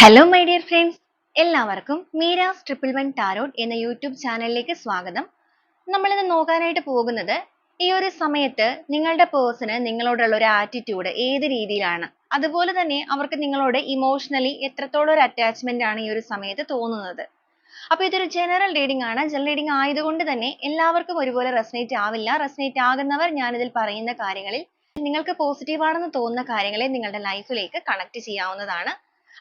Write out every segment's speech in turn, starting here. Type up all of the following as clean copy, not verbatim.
Hello my dear friends, എല്ലാവർക്കും Meera's triple one tarot എന്ന YouTube ചാനലിലേക്ക് സ്വാഗതം. നമ്മളിന്ന് നോക്കാനായിട്ട് പോകുന്നത് ഈ ഒരു സമയത്ത് നിങ്ങളുടെ പേഴ്സണ് നിങ്ങളോടുള്ള ഒരു ആറ്റിറ്റ്യൂഡ് ഏത് രീതിയിലാണ്, അതുപോലെ തന്നെ അവർക്ക് നിങ്ങളോട് ഇമോഷണലി എത്രത്തോളം ഒരു അറ്റാച്ച്മെന്റ് ആണ് ഈ ഒരു സമയത്ത് തോന്നുന്നത്. അപ്പോൾ ഇതൊരു ജനറൽ റീഡിംഗ് ആണ്. ജനറൽ റീഡിംഗ് ആയതുകൊണ്ട് തന്നെ എല്ലാവർക്കും ഒരുപോലെ റെസനേറ്റ് ആവില്ല. റെസനേറ്റ് ആകുന്നവർ ഞാനിതിൽ പറയുന്ന കാര്യങ്ങളിൽ നിങ്ങൾക്ക് പോസിറ്റീവ് ആണെന്ന് തോന്നുന്ന കാര്യങ്ങളെ നിങ്ങളുടെ ലൈഫിലേക്ക് കണക്ട് ചെയ്യാവുന്നതാണ്.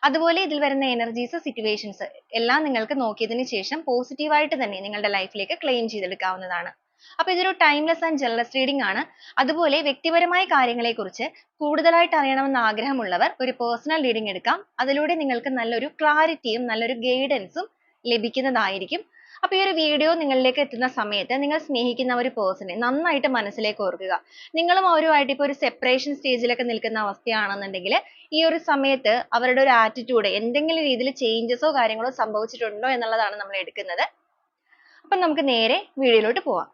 അതുപോലെ ഇതിൽ വരുന്ന എനർജീസ്, സിറ്റുവേഷൻസ് എല്ലാം നിങ്ങൾക്ക് നോക്കിയതിന് ശേഷം പോസിറ്റീവായിട്ട് തന്നെ നിങ്ങളുടെ ലൈഫിലേക്ക് ക്ലെയിം ചെയ്തെടുക്കാവുന്നതാണ്. അപ്പോൾ ഇതൊരു ടൈംലെസ് ആൻഡ് ജനറൽ റീഡിംഗ് ആണ്. അതുപോലെ വ്യക്തിപരമായ കാര്യങ്ങളെക്കുറിച്ച് കൂടുതലായിട്ട് അറിയണമെന്ന് ആഗ്രഹമുള്ളവർ ഒരു പേഴ്സണൽ റീഡിംഗ് എടുക്കാം. അതിലൂടെ നിങ്ങൾക്ക് നല്ലൊരു ക്ലാരിറ്റിയും നല്ലൊരു ഗൈഡൻസും ലഭിക്കുന്നതായിരിക്കും. അപ്പോൾ ഈ ഒരു വീഡിയോ നിങ്ങളിലേക്ക് എത്തുന്ന സമയത്ത് നിങ്ങൾ സ്നേഹിക്കുന്ന ഒരു പേഴ്സണെ നന്നായിട്ട് മനസ്സിലേക്ക് ഓർക്കുക. നിങ്ങളും അവരുമായിട്ട് ഇപ്പോൾ ഒരു സെപ്പറേഷൻ സ്റ്റേജിലൊക്കെ നിൽക്കുന്ന അവസ്ഥയാണെന്നുണ്ടെങ്കിൽ ഈ ഒരു സമയത്ത് അവരുടെ ഒരു ആറ്റിറ്റ്യൂഡ് എന്തെങ്കിലും രീതിയിൽ ചേഞ്ചസോ കാര്യങ്ങളോ സംഭവിച്ചിട്ടുണ്ടോ എന്നുള്ളതാണ് നമ്മൾ എടുക്കുന്നത്. അപ്പം നമുക്ക് നേരെ വീഡിയോയിലോട്ട് പോവാം.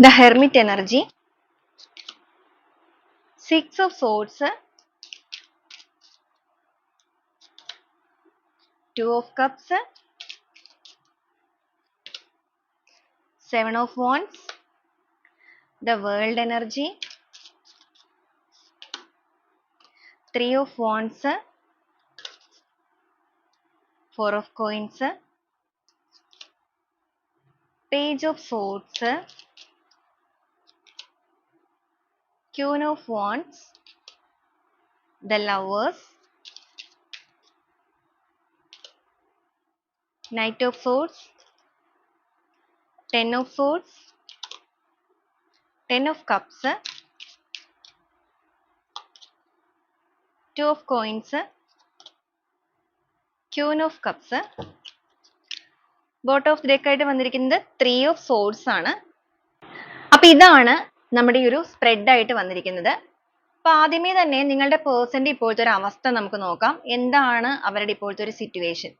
The hermit energy, 6 of swords, 2 of cups, 7 of wands, the world energy, 3 of wands, 4 of coins, page of swords, queen of wands, the lovers, knight of swords, 10 of swords, 10 of cups, 2 of coins, queen of cups. Bottom of the deck ആയിട്ട് വന്നിരിക്കുന്നത് 3 of swords ആണ്. അപ്പൊ ഇതാണ് നമ്മുടെ ഈ ഒരു spread ആയിട്ട് വന്നിരിക്കുന്നത്. അപ്പൊ ആദ്യമേ തന്നെ നിങ്ങളുടെ പേഴ്സന്റെ ഇപ്പോഴത്തെ ഒരു അവസ്ഥ നമുക്ക് നോക്കാം. എന്താണ് അവരുടെ ഇപ്പോഴത്തെ ഒരു situation?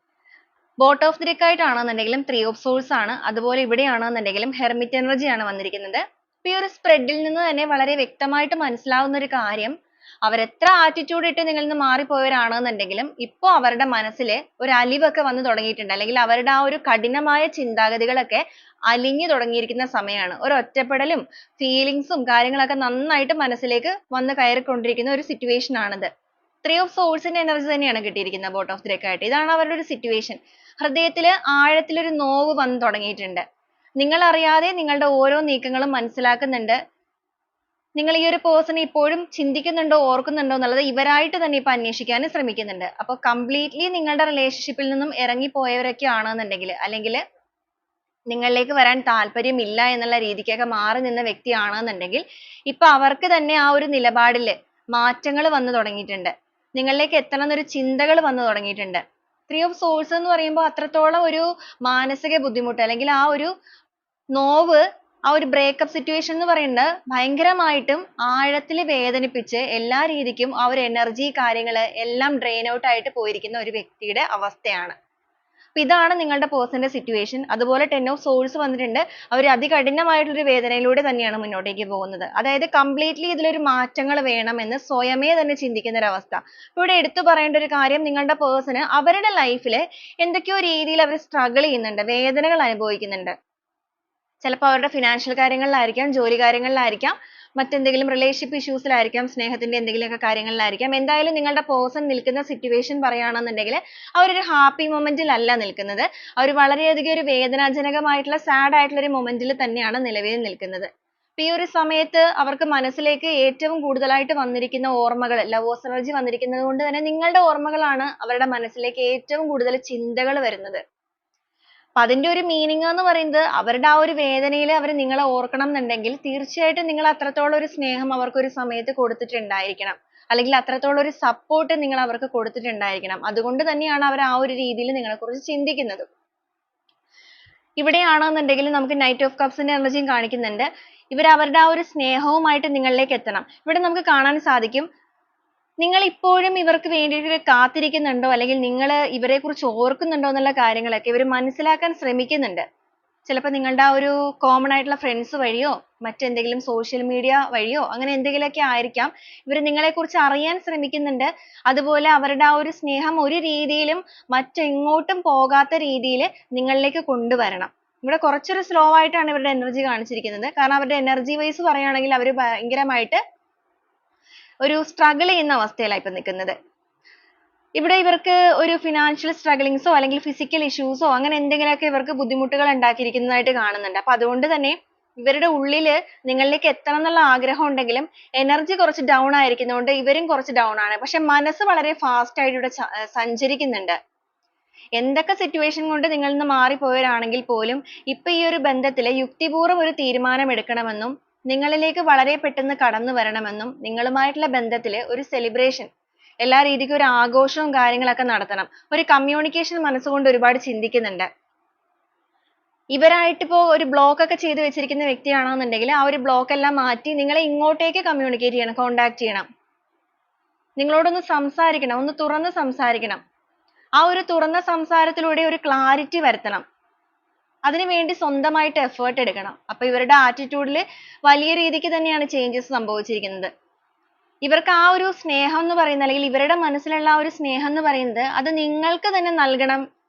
Bottom of the deck ആയിട്ടാണെന്നുണ്ടെങ്കിലും 3 of swords ആണ്. അതുപോലെ ഇവിടെയാണെന്നുണ്ടെങ്കിലും ഹെർമിറ്റ് എനർജി ആണ് വന്നിരിക്കുന്നത്. അപ്പൊ ഈ ഒരു സ്പ്രെഡിൽ നിന്ന് തന്നെ വളരെ വ്യക്തമായിട്ട് മനസ്സിലാവുന്ന ഒരു കാര്യം, അവരെത്ര ആറ്റിറ്റ്യൂഡ് ഇട്ട് നിങ്ങളിൽ നിന്ന് മാറിപ്പോയവരാണെന്നുണ്ടെങ്കിലും ഇപ്പോൾ അവരുടെ മനസ്സിൽ ഒരു അലിവൊക്കെ വന്നു തുടങ്ങിയിട്ടുണ്ട്. അല്ലെങ്കിൽ അവരുടെ ആ ഒരു കഠിനമായ ചിന്താഗതികളൊക്കെ അലിഞ്ഞു തുടങ്ങിയിരിക്കുന്ന സമയമാണ്. ഒരു ഒറ്റപ്പെടലും ഫീലിങ്സും കാര്യങ്ങളൊക്കെ നന്നായിട്ട് മനസ്സിലേക്ക് വന്ന് കയറിക്കൊണ്ടിരിക്കുന്ന ഒരു സിറ്റുവേഷൻ ആണിത്. 3 of swordsന്റെ എനർജി തന്നെയാണ് കിട്ടിയിരിക്കുന്നത് ബോട്ടം ഓഫ് ദി ഡെക്ക് ആയിട്ട്. ഇതാണ് അവരുടെ ഒരു സിറ്റുവേഷൻ. ഹൃദയത്തിൽ ആഴത്തിലൊരു നോവ് വന്നു തുടങ്ങിയിട്ടുണ്ട്. നിങ്ങൾ അറിയാതെ നിങ്ങളുടെ ഓരോ നീക്കങ്ങളും മനസ്സിലാക്കുന്നുണ്ട്. നിങ്ങൾ ഈ ഒരു പേഴ്സണെ ഇപ്പോഴും ചിന്തിക്കുന്നുണ്ടോ, ഓർക്കുന്നുണ്ടോ എന്നുള്ളത് ഇവരായിട്ട് തന്നെ ഇപ്പൊ അന്വേഷിക്കാനും ശ്രമിക്കുന്നുണ്ട്. അപ്പൊ കംപ്ലീറ്റ്ലി നിങ്ങളുടെ റിലേഷൻഷിപ്പിൽ നിന്നും ഇറങ്ങിപ്പോയവരൊക്കെ ആണെന്നുണ്ടെങ്കിൽ, അല്ലെങ്കിൽ നിങ്ങളിലേക്ക് വരാൻ താല്പര്യമില്ല എന്നുള്ള രീതിക്കൊക്കെ മാറി നിന്ന വ്യക്തിയാണെന്നുണ്ടെങ്കിൽ ഇപ്പൊ അവർക്ക് തന്നെ ആ ഒരു നിലപാടിൽ മാറ്റങ്ങൾ വന്നു തുടങ്ങിയിട്ടുണ്ട്. നിങ്ങളിലേക്ക് എത്തണം എന്നൊരു ചിന്തകൾ വന്നു തുടങ്ങിയിട്ടുണ്ട്. 3 of swords എന്ന് പറയുമ്പോൾ അത്രത്തോളം ഒരു മാനസിക ബുദ്ധിമുട്ട് അല്ലെങ്കിൽ ആ ഒരു നോവ്, ആ ഒരു ബ്രേക്കപ്പ് സിറ്റുവേഷൻ എന്ന് പറയുന്നത് ഭയങ്കരമായിട്ടും ആഴത്തിൽ വേദനിപ്പിച്ച് എല്ലാ രീതിക്കും ആ ഒരു എനർജി കാര്യങ്ങൾ എല്ലാം ഡ്രെയിൻ ഔട്ട് ആയിട്ട് പോയിരിക്കുന്ന ഒരു വ്യക്തിയുടെ അവസ്ഥയാണ്. അപ്പൊ ഇതാണ് നിങ്ങളുടെ പേഴ്സന്റെ സിറ്റുവേഷൻ. അതുപോലെ 10 of swords വന്നിട്ടുണ്ട്. അവർ അതികഠിനമായിട്ടുള്ള ഒരു വേദനയിലൂടെ തന്നെയാണ് മുന്നോട്ടേക്ക് പോകുന്നത്. അതായത് കംപ്ലീറ്റ്ലി ഇതിലൊരു മാറ്റങ്ങൾ വേണമെന്ന് സ്വയമേ തന്നെ ചിന്തിക്കുന്ന ഒരു അവസ്ഥ. ഇവിടെ എടുത്തു പറയേണ്ട ഒരു കാര്യം, നിങ്ങളുടെ പേഴ്സണ് അവരുടെ ലൈഫിൽ എന്തൊക്കെയോ രീതിയിൽ അവർ സ്ട്രഗിൾ ചെയ്യുന്നുണ്ട്, വേദനകൾ അനുഭവിക്കുന്നുണ്ട്. ചിലപ്പോൾ അവരുടെ ഫിനാൻഷ്യൽ കാര്യങ്ങളിലായിരിക്കാം, ജോലി കാര്യങ്ങളിലായിരിക്കാം, മറ്റെന്തെങ്കിലും റിലേഷൻഷിപ്പ് ഇഷ്യൂസിലായിരിക്കാം, സ്നേഹത്തിന്റെ എന്തെങ്കിലുമൊക്കെ കാര്യങ്ങളിലായിരിക്കാം. എന്തായാലും നിങ്ങളുടെ പേഴ്സൺ നിൽക്കുന്ന സിറ്റുവേഷൻ പറയുകയാണെന്നുണ്ടെങ്കിൽ അവരൊരു ഹാപ്പി മൊമെന്റിലല്ല നിൽക്കുന്നത്. അവർ വളരെയധികം ഒരു വേദനാജനകമായിട്ടുള്ള സാഡ് ആയിട്ടുള്ള ഒരു മൊമെന്റിൽ തന്നെയാണ് നിലവിൽ നിൽക്കുന്നത്. ഈ ഒരു സമയത്ത് അവർക്ക് മനസ്സിലേക്ക് ഏറ്റവും കൂടുതലായിട്ട് വന്നിരിക്കുന്ന ഓർമ്മകൾ, ലവേഴ്സ് എനർജി വന്നിരിക്കുന്നത് കൊണ്ട് തന്നെ നിങ്ങളുടെ ഓർമ്മകളാണ് അവരുടെ മനസ്സിലേക്ക് ഏറ്റവും കൂടുതൽ ചിന്തകൾ വരുന്നത്. അപ്പൊ അതിന്റെ ഒരു മീനിങ് എന്ന് പറയുന്നത്, അവരുടെ ആ ഒരു വേദനയിൽ അവർ നിങ്ങളെ ഓർക്കണം എന്നുണ്ടെങ്കിൽ തീർച്ചയായിട്ടും നിങ്ങൾ അത്രത്തോളം ഒരു സ്നേഹം അവർക്ക് ഒരു സമയത്ത് കൊടുത്തിട്ടുണ്ടായിരിക്കണം. അല്ലെങ്കിൽ അത്രത്തോളം ഒരു സപ്പോർട്ട് നിങ്ങൾ അവർക്ക് കൊടുത്തിട്ടുണ്ടായിരിക്കണം. അതുകൊണ്ട് തന്നെയാണ് അവർ ആ ഒരു രീതിയിൽ നിങ്ങളെക്കുറിച്ച് ചിന്തിക്കുന്നത്. ഇവിടെയാണെന്നുണ്ടെങ്കിൽ നമുക്ക് നൈറ്റ് ഓഫ് കപ്സിന്റെ എനർജിയും കാണിക്കുന്നുണ്ട്. ഇവർ അവരുടെ ആ ഒരു സ്നേഹവുമായിട്ട് നിങ്ങളിലേക്ക് എത്തണം. ഇവിടെ നമുക്ക് കാണാൻ സാധിക്കും, നിങ്ങൾ ഇപ്പോഴും ഇവർക്ക് വേണ്ടിയിട്ട് കാത്തിരിക്കുന്നുണ്ടോ, അല്ലെങ്കിൽ നിങ്ങൾ ഇവരെ കുറിച്ച് ഓർക്കുന്നുണ്ടോ എന്നുള്ള കാര്യങ്ങളൊക്കെ ഇവർ മനസ്സിലാക്കാൻ ശ്രമിക്കുന്നുണ്ട്. ചിലപ്പോൾ നിങ്ങളുടെ ആ ഒരു കോമൺ ആയിട്ടുള്ള ഫ്രണ്ട്സ് വഴിയോ മറ്റെന്തെങ്കിലും സോഷ്യൽ മീഡിയ വഴിയോ അങ്ങനെ എന്തെങ്കിലുമൊക്കെ ആയിരിക്കാം ഇവർ നിങ്ങളെക്കുറിച്ച് അറിയാൻ ശ്രമിക്കുന്നുണ്ട്. അതുപോലെ അവരുടെ ആ ഒരു സ്നേഹം ഒരു രീതിയിലും മറ്റെങ്ങോട്ടും പോകാത്ത രീതിയിൽ നിങ്ങളിലേക്ക് കൊണ്ടുവരണം. ഇവിടെ കുറച്ചൊരു സ്ലോ ആയിട്ടാണ് ഇവരുടെ എനർജി കാണിച്ചിരിക്കുന്നത്. കാരണം അവരുടെ എനർജി വൈസ് പറയുകയാണെങ്കിൽ അവർ ഭയങ്കരമായിട്ട് ഒരു സ്ട്രഗിൾ ചെയ്യുന്ന അവസ്ഥയിലാണ് ഇപ്പൊ നിൽക്കുന്നത്. ഇവിടെ ഇവർക്ക് ഒരു ഫിനാൻഷ്യൽ സ്ട്രഗിളിങ്സോ അല്ലെങ്കിൽ ഫിസിക്കൽ ഇഷ്യൂസോ അങ്ങനെ എന്തെങ്കിലുമൊക്കെ ഇവർക്ക് ബുദ്ധിമുട്ടുകൾ ഉണ്ടാക്കിയിരിക്കുന്നതായിട്ട് കാണുന്നുണ്ട്. അപ്പൊ അതുകൊണ്ട് തന്നെ ഇവരുടെ ഉള്ളിൽ നിങ്ങളിലേക്ക് എത്തണം എന്നുള്ള ആഗ്രഹം ഉണ്ടെങ്കിലും എനർജി കുറച്ച് ഡൗൺ ആയിരിക്കുന്നതുകൊണ്ട് ഇവരും കുറച്ച് ഡൗൺ ആണ്. പക്ഷെ മനസ്സ് വളരെ ഫാസ്റ്റ് ആയിട്ട് ഇവിടെ സഞ്ചരിക്കുന്നുണ്ട്. എന്തൊക്കെ സിറ്റുവേഷൻ കൊണ്ട് നിങ്ങളിൽ നിന്ന് മാറിപ്പോയവരാണെങ്കിൽ പോലും ഇപ്പൊ ഈ ഒരു ബന്ധത്തിൽ യുക്തിപൂർവ്വം ഒരു തീരുമാനം എടുക്കണമെന്നും നിങ്ങളിലേക്ക് വളരെ പെട്ടെന്ന് കടന്നു വരണമെന്നും നിങ്ങളുമായിട്ടുള്ള ബന്ധത്തിൽ ഒരു സെലിബ്രേഷൻ എല്ലാ രീതിക്കും ഒരു ആഘോഷവും കാര്യങ്ങളൊക്കെ നടത്തണം. ഒരു കമ്മ്യൂണിക്കേഷൻ മനസ്സുകൊണ്ട് ഒരുപാട് ചിന്തിക്കുന്നുണ്ട്. ഇവരായിട്ടിപ്പോ ഒരു ബ്ലോക്ക് ഒക്കെ ചെയ്ത് വെച്ചിരിക്കുന്ന വ്യക്തിയാണെന്നുണ്ടെങ്കിൽ ആ ഒരു ബ്ലോക്ക് എല്ലാം മാറ്റി നിങ്ങളെ ഇങ്ങോട്ടേക്ക് കമ്മ്യൂണിക്കേറ്റ് ചെയ്യണം, കോണ്ടാക്ട് ചെയ്യണം. നിങ്ങളോടൊന്ന് സംസാരിക്കണം, ഒന്ന് തുറന്ന് സംസാരിക്കണം. ആ ഒരു തുറന്ന സംസാരത്തിലൂടെ ഒരു ക്ലാരിറ്റി വരുത്തണം. അതിനു വേണ്ടി സ്വന്തമായിട്ട് എഫേർട്ട് എടുക്കണം. അപ്പൊ ഇവരുടെ ആറ്റിറ്റ്യൂഡിൽ വലിയ രീതിക്ക് തന്നെയാണ് ചേഞ്ചസ് സംഭവിച്ചിരിക്കുന്നത്. ഇവർക്ക് ആ ഒരു സ്നേഹം എന്ന് പറയുന്നത് അല്ലെങ്കിൽ ഇവരുടെ മനസ്സിലുള്ള ആ ഒരു സ്നേഹം എന്ന് പറയുന്നത് അത് നിങ്ങൾക്ക് തന്നെ നൽകണം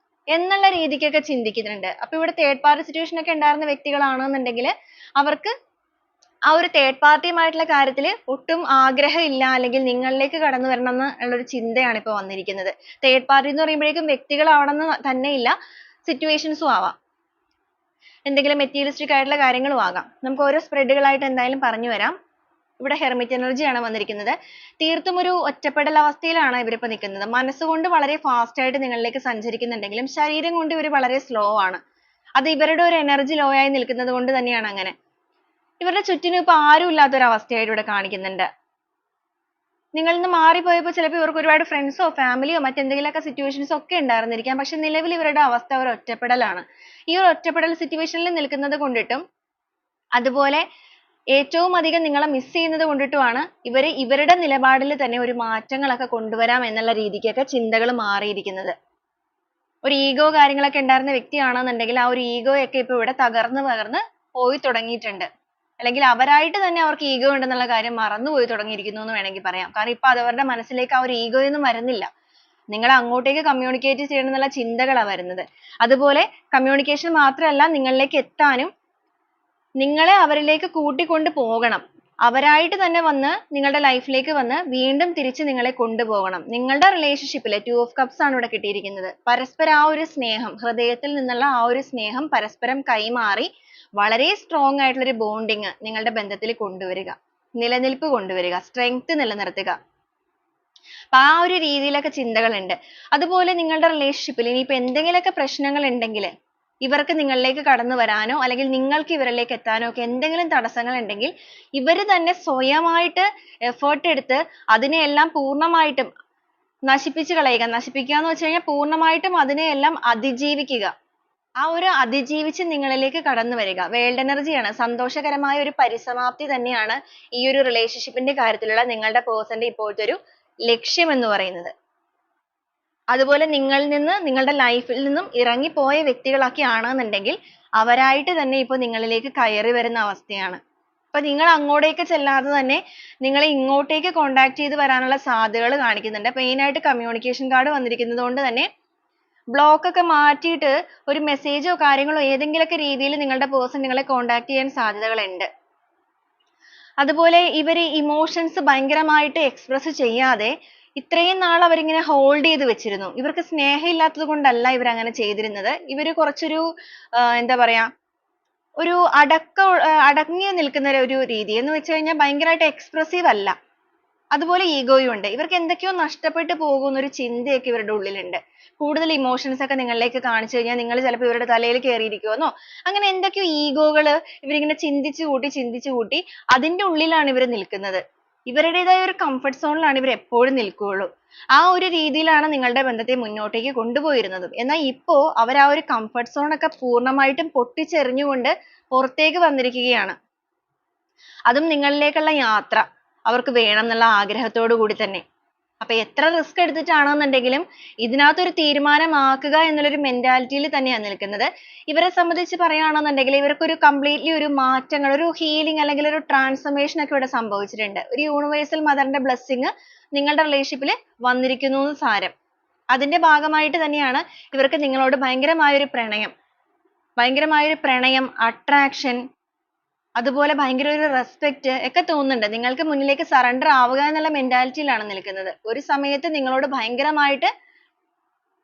എന്നുള്ള രീതിക്കൊക്കെ ചിന്തിക്കുന്നുണ്ട്. അപ്പൊ ഇവിടെ തേർഡ് പാർട്ടി സിറ്റുവേഷൻ ഒക്കെ ഉണ്ടായിരുന്ന വ്യക്തികളാണെന്നുണ്ടെങ്കിൽ അവർക്ക് ആ ഒരു തേർഡ് പാർട്ടിയുമായിട്ടുള്ള കാര്യത്തിൽ ഒട്ടും ആഗ്രഹമില്ല അല്ലെങ്കിൽ നിങ്ങളിലേക്ക് കടന്നു വരണം എന്നുള്ളൊരു ചിന്തയാണ് ഇപ്പോൾ വന്നിരിക്കുന്നത്. തേർഡ് പാർട്ടി എന്ന് പറയുമ്പോഴേക്കും വ്യക്തികളാവണമെന്ന് തന്നെയില്ല, സിറ്റുവേഷൻസും ആവാം, എന്തെങ്കിലും മെറ്റീരിയലിസ്റ്റിക് ആയിട്ടുള്ള കാര്യങ്ങളും ആകാം. നമുക്ക് ഓരോ സ്പ്രെഡുകളായിട്ട് എന്തായാലും പറഞ്ഞു വരാം. ഇവിടെ ഹെർമിറ്റ് എനർജിയാണ് വന്നിരിക്കുന്നത്. തീർത്തും ഒരു ഒറ്റപ്പെടൽ അവസ്ഥയിലാണ് ഇവരിപ്പോൾ നിൽക്കുന്നത്. മനസ്സുകൊണ്ട് വളരെ ഫാസ്റ്റ് ആയിട്ട് നിങ്ങളിലേക്ക് സഞ്ചരിക്കുന്നുണ്ടെങ്കിലും ശരീരം കൊണ്ട് ഇവർ വളരെ സ്ലോ ആണ്. അത് ഇവരുടെ ഒരു എനർജി ലോ ആയി നിൽക്കുന്നത് കൊണ്ട് തന്നെയാണ് അങ്ങനെ. ഇവരുടെ ചുറ്റിനും ഇപ്പൊ ആരും ഇല്ലാത്ത ഒരു അവസ്ഥയായിട്ട് ഇവിടെ കാണിക്കുന്നുണ്ട്. നിങ്ങളിൽ നിന്ന് മാറിപ്പോയപ്പോൾ ചിലപ്പോൾ ഇവർക്ക് ഒരുപാട് ഫ്രണ്ട്സോ ഫാമിലിയോ മറ്റെന്തെങ്കിലുമൊക്കെ സിറ്റുവേഷൻസ് ഒക്കെ ഉണ്ടായിരുന്നിരിക്കാം. പക്ഷെ നിലവിൽ ഇവരുടെ അവസ്ഥ ഒരു ഒറ്റപ്പെടലാണ്. ഈ ഒരു ഒറ്റപ്പെടൽ സിറ്റുവേഷനിൽ നിൽക്കുന്നത് കൊണ്ടിട്ടും അതുപോലെ ഏറ്റവും അധികം നിങ്ങളെ മിസ് ചെയ്യുന്നത് കൊണ്ടിട്ടുമാണ് ഇവര് ഇവരുടെ നിലപാടിൽ തന്നെ ഒരു മാറ്റങ്ങളൊക്കെ കൊണ്ടുവരാം എന്നുള്ള രീതിക്കൊക്കെ ചിന്തകൾ മാറിയിരിക്കുന്നത്. ഒരു ഈഗോ കാര്യങ്ങളൊക്കെ ഉണ്ടായിരുന്ന വ്യക്തിയാണെന്നുണ്ടെങ്കിൽ ആ ഒരു ഈഗോ ഒക്കെ ഇപ്പൊ ഇവിടെ തകർന്ന് പോയി തുടങ്ങിയിട്ടുണ്ട്. അല്ലെങ്കിൽ അവരായിട്ട് തന്നെ അവർക്ക് ഈഗോ ഉണ്ടെന്നുള്ള കാര്യം മറന്നുപോയി തുടങ്ങിയിരിക്കുന്നു എന്ന് വേണമെങ്കിൽ പറയാം. കാരണം ഇപ്പൊ അത് അവരുടെ മനസ്സിലേക്ക് ആ ഒരു ഈഗോ ഒന്നും വരുന്നില്ല. നിങ്ങൾ അങ്ങോട്ടേക്ക് കമ്മ്യൂണിക്കേറ്റ് ചെയ്യണം എന്നുള്ള ചിന്തകളാണ് വരുന്നത്. അതുപോലെ കമ്മ്യൂണിക്കേഷൻ മാത്രമല്ല, നിങ്ങളിലേക്ക് എത്താനും നിങ്ങളെ അവരിലേക്ക് കൂട്ടിക്കൊണ്ട് പോകണം. അവരായിട്ട് തന്നെ വന്ന് നിങ്ങളുടെ ലൈഫിലേക്ക് വന്ന് വീണ്ടും തിരിച്ച് നിങ്ങളെ കൊണ്ടുപോകണം. നിങ്ങളുടെ റിലേഷൻഷിപ്പിൽ 2 of cups ആണ് ഇവിടെ കിട്ടിയിരിക്കുന്നത്. പരസ്പരം ആ ഒരു സ്നേഹം, ഹൃദയത്തിൽ നിന്നുള്ള ആ ഒരു സ്നേഹം പരസ്പരം കൈമാറി വളരെ സ്ട്രോങ് ആയിട്ടുള്ള ഒരു ബോണ്ടിങ് നിങ്ങളുടെ ബന്ധത്തിൽ കൊണ്ടുവരിക, നിലനിൽപ്പ് കൊണ്ടുവരിക, സ്ട്രെങ്ത് നിലനിർത്തുക. അപ്പൊ ആ ഒരു രീതിയിലൊക്കെ ചിന്തകളുണ്ട്. അതുപോലെ നിങ്ങളുടെ റിലേഷൻഷിപ്പിൽ ഇനിയിപ്പോ എന്തെങ്കിലുമൊക്കെ പ്രശ്നങ്ങൾ ഉണ്ടെങ്കിൽ ഇവർക്ക് നിങ്ങളിലേക്ക് കടന്നു വരാനോ അല്ലെങ്കിൽ നിങ്ങൾക്ക് ഇവരിലേക്ക് എത്താനോ ഒക്കെ എന്തെങ്കിലും തടസ്സങ്ങൾ ഉണ്ടെങ്കിൽ ഇവർ തന്നെ സ്വയമായിട്ട് എഫേർട്ട് എടുത്ത് അതിനെയെല്ലാം പൂർണ്ണമായിട്ടും നശിപ്പിച്ച് കളയുക. നശിപ്പിക്കുക എന്ന് വെച്ച് കഴിഞ്ഞാൽ പൂർണ്ണമായിട്ടും അതിനെയെല്ലാം അതിജീവിക്കുക. ആ ഒരു അതിജീവിച്ച് നിങ്ങളിലേക്ക് കടന്നു വരിക. വേൾഡ് എനർജിയാണ്. സന്തോഷകരമായ ഒരു പരിസമാപ്തി തന്നെയാണ് ഈ ഒരു റിലേഷൻഷിപ്പിന്റെ കാര്യത്തിലുള്ള നിങ്ങളുടെ പേഴ്സന്റെ ഇപ്പോഴത്തെ ഒരു ലക്ഷ്യം എന്ന് പറയുന്നത്. അതുപോലെ നിങ്ങളിൽ നിന്ന് നിങ്ങളുടെ ലൈഫിൽ നിന്നും ഇറങ്ങിപ്പോയ വ്യക്തികളൊക്കെ ആണെന്നുണ്ടെങ്കിൽ അവരായിട്ട് തന്നെ ഇപ്പൊ നിങ്ങളിലേക്ക് കയറി വരുന്ന അവസ്ഥയാണ്. അപ്പൊ നിങ്ങൾ അങ്ങോട്ടേക്ക് ചെല്ലാതെ തന്നെ നിങ്ങളെ ഇങ്ങോട്ടേക്ക് കോണ്ടാക്ട് ചെയ്ത് വരാനുള്ള സാധ്യതകൾ കാണിക്കുന്നുണ്ട്. മെയിൻ ആയിട്ട് കമ്മ്യൂണിക്കേഷൻ കാർഡ് വന്നിരിക്കുന്നത് കൊണ്ട് തന്നെ ബ്ലോക്ക് ഒക്കെ മാറ്റിയിട്ട് ഒരു മെസ്സേജോ കാര്യങ്ങളോ ഏതെങ്കിലുമൊക്കെ രീതിയിൽ നിങ്ങളുടെ പേഴ്സൺ നിങ്ങളെ കോണ്ടാക്ട് ചെയ്യാൻ സാധ്യതകളുണ്ട്. അതുപോലെ ഇവർ ഇമോഷൻസ് ഭയങ്കരമായിട്ട് എക്സ്പ്രസ് ചെയ്യാതെ ഇത്രയും നാൾ അവരിങ്ങനെ ഹോൾഡ് ചെയ്ത് വെച്ചിരുന്നു. ഇവർക്ക് സ്നേഹം ഇല്ലാത്തത് കൊണ്ടല്ല ഇവർ അങ്ങനെ ചെയ്തിരുന്നത്. ഇവർ കുറച്ചൊരു എന്താ പറയാ ഒരു അടങ്ങി നിൽക്കുന്ന ഒരു രീതി എന്ന് വെച്ച് കഴിഞ്ഞാൽ ഭയങ്കരമായിട്ട് എക്സ്പ്രസീവ് അല്ല. അതുപോലെ ഈഗോയും ഉണ്ട്. ഇവർക്ക് എന്തൊക്കെയോ നഷ്ടപ്പെട്ടു പോകുന്ന ഒരു ചിന്തയൊക്കെ ഇവരുടെ ഉള്ളിലുണ്ട്. കൂടുതൽ ഇമോഷൻസ് ഒക്കെ നിങ്ങളിലേക്ക് കാണിച്ചു കഴിഞ്ഞാൽ നിങ്ങൾ ചിലപ്പോൾ ഇവരുടെ തലയിൽ കയറിയിരിക്കുമെന്നോ അങ്ങനെ എന്തൊക്കെയോ ഈഗോകൾ ഇവരിങ്ങനെ ചിന്തിച്ചു കൂട്ടി അതിന്റെ ഉള്ളിലാണ് ഇവർ നിൽക്കുന്നത്. ഇവരുടേതായ ഒരു കംഫർട്ട് സോണിലാണ് ഇവർ എപ്പോഴും നിൽക്കുകയുള്ളൂ. ആ ഒരു രീതിയിലാണ് നിങ്ങളുടെ ബന്ധത്തെ മുന്നോട്ടേക്ക് കൊണ്ടുപോയിരുന്നത്. എന്നാൽ ഇപ്പോ അവർ ആ ഒരു കംഫർട്ട് സോൺ ഒക്കെ പൂർണ്ണമായിട്ടും പൊട്ടിച്ചെറിഞ്ഞുകൊണ്ട് പുറത്തേക്ക് വന്നിരിക്കുകയാണ്. അതും നിങ്ങളിലേക്കുള്ള യാത്ര അവർക്ക് വേണം എന്നുള്ള ആഗ്രഹത്തോടു കൂടി തന്നെ. അപ്പൊ എത്ര റിസ്ക് എടുത്തിട്ടാണെന്നുണ്ടെങ്കിലും ഇതിനകത്തൊരു തീരുമാനമാക്കുക എന്നുള്ളൊരു മെന്റാലിറ്റിയിൽ തന്നെയാണ് നിൽക്കുന്നത്. ഇവരെ സംബന്ധിച്ച് പറയുകയാണെന്നുണ്ടെങ്കിൽ ഇവർക്കൊരു കംപ്ലീറ്റ്ലി ഒരു മാറ്റങ്ങൾ, ഒരു ഹീലിംഗ് അല്ലെങ്കിൽ ഒരു ട്രാൻസ്ഫർമേഷൻ ഒക്കെ ഇവിടെ സംഭവിച്ചിട്ടുണ്ട്. ഒരു യൂണിവേഴ്സൽ മദറിന്റെ ബ്ലെസ്സിങ് നിങ്ങളുടെ റിലേഷൻഷിപ്പിൽ വന്നിരിക്കുന്നു എന്ന് സാരം. അതിന്റെ ഭാഗമായിട്ട് തന്നെയാണ് ഇവർക്ക് നിങ്ങളോട് ഭയങ്കരമായൊരു പ്രണയം, അട്രാക്ഷൻ, അതുപോലെ ഭയങ്കര ഒരു റെസ്പെക്ട് ഒക്കെ തോന്നുന്നുണ്ട്. നിങ്ങൾക്ക് മുന്നിലേക്ക് സറണ്ടർ ആവുക എന്നുള്ള മെന്റാലിറ്റിയിലാണ് നിൽക്കുന്നത്. ഒരു സമയത്ത് നിങ്ങളോട് ഭയങ്കരമായിട്ട്